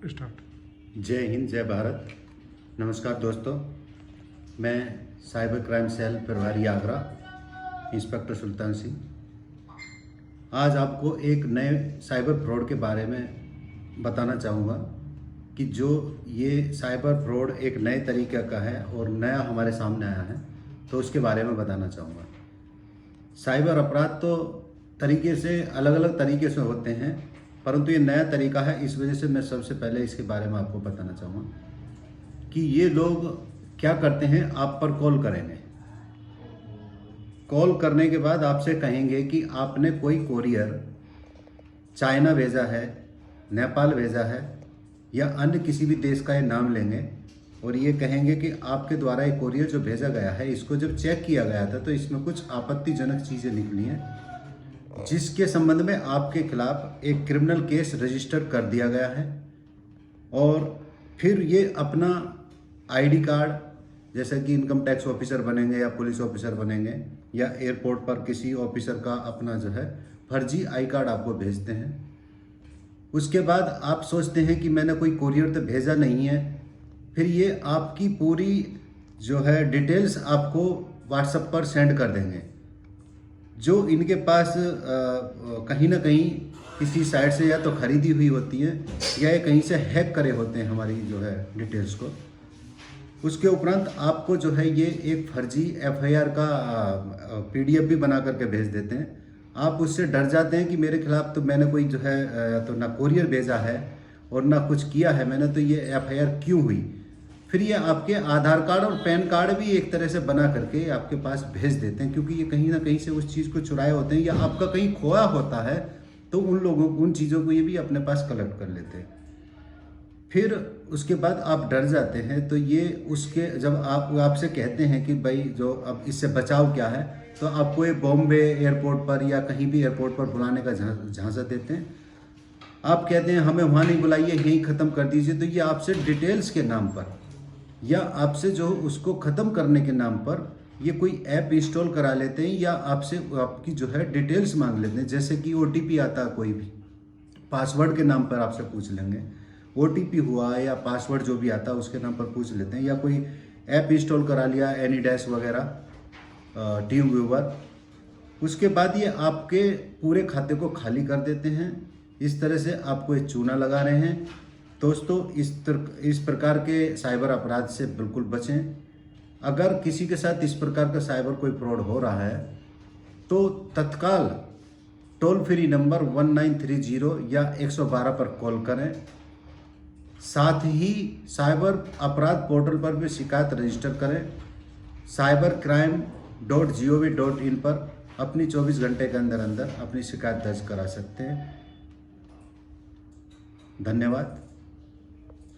Start. जय हिंद, जय भारत। नमस्कार दोस्तों, मैं साइबर क्राइम सेल प्रभारी आगरा इंस्पेक्टर सुल्तान सिंह आज आपको एक नए साइबर फ्रॉड के बारे में बताना चाहूँगा कि जो ये साइबर फ्रॉड एक नए तरीके का है और नया हमारे सामने आया है, तो उसके बारे में बताना चाहूँगा। साइबर अपराध तो तरीके से अलग अलग तरीके से होते हैं, परंतु ये नया तरीका है, इस वजह से मैं सबसे पहले इसके बारे में आपको बताना चाहूँगा कि ये लोग क्या करते हैं। आप पर कॉल करेंगे, कॉल करने के बाद आपसे कहेंगे कि आपने कोई कोरियर चाइना भेजा है, नेपाल भेजा है या अन्य किसी भी देश का ये नाम लेंगे और ये कहेंगे कि आपके द्वारा ये कोरियर जो भेजा गया है, इसको जब चेक किया गया था तो इसमें कुछ आपत्तिजनक चीज़ें निकली हैं, जिसके संबंध में आपके खिलाफ एक क्रिमिनल केस रजिस्टर कर दिया गया है। और फिर ये अपना आईडी कार्ड, जैसे कि इनकम टैक्स ऑफिसर बनेंगे या पुलिस ऑफिसर बनेंगे या एयरपोर्ट पर किसी ऑफिसर का अपना जो है फर्जी आई कार्ड आपको भेजते हैं। उसके बाद आप सोचते हैं कि मैंने कोई कोरियर तो भेजा नहीं है, फिर ये आपकी पूरी जो है डिटेल्स आपको व्हाट्सएप पर सेंड कर देंगे, जो इनके पास कहीं ना कहीं किसी साइट से या तो ख़रीदी हुई होती है या ये कहीं से हैक करे होते हैं हमारी जो है डिटेल्स को। उसके उपरांत आपको जो है ये एक फर्जी एफआईआर का पीडीएफ भी बना करके भेज देते हैं। आप उससे डर जाते हैं कि मेरे खिलाफ तो मैंने कोई जो है तो ना कोरियर भेजा है और ना कुछ किया है मैंने, तो ये एफआईआर क्यों हुई। फिर ये आपके आधार कार्ड और पैन कार्ड भी एक तरह से बना करके आपके पास भेज देते हैं, क्योंकि ये कहीं ना कहीं से उस चीज़ को चुराए होते हैं या आपका कहीं खोया होता है, तो उन चीज़ों को ये भी अपने पास कलेक्ट कर लेते हैं। फिर उसके बाद आप डर जाते हैं, तो ये उसके जब आपसे कहते हैं कि भाई जो अब इससे बचाव क्या है, तो आपको ये बॉम्बे एयरपोर्ट पर या कहीं भी एयरपोर्ट पर बुलाने का झांसा देते हैं। आप कहते हैं हमें वहाँ नहीं बुलाइए, यहीं ख़त्म कर दीजिए, तो ये आपसे डिटेल्स के नाम पर या आपसे जो उसको ख़त्म करने के नाम पर ये कोई ऐप इंस्टॉल करा लेते हैं या आपसे आपकी जो है डिटेल्स मांग लेते हैं। जैसे कि ओटीपी आता है, कोई भी पासवर्ड के नाम पर आपसे पूछ लेंगे, ओटीपी हुआ या पासवर्ड जो भी आता है उसके नाम पर पूछ लेते हैं, या कोई ऐप इंस्टॉल करा लिया एनीडैश वगैरह, टीम व्यूवर। उसके बाद ये आपके पूरे खाते को खाली कर देते हैं। इस तरह से आपको एक चूना लगा रहे हैं। दोस्तों, इस प्रकार के साइबर अपराध से बिल्कुल बचें। अगर किसी के साथ इस प्रकार का साइबर कोई फ्रॉड हो रहा है तो तत्काल टोल फ्री नंबर 1930 या 112 पर कॉल करें। साथ ही साइबर अपराध पोर्टल पर भी शिकायत रजिस्टर करें। cybercrime.gov.in पर अपनी 24 घंटे के अंदर अंदर अपनी शिकायत दर्ज करा सकते हैं। धन्यवाद।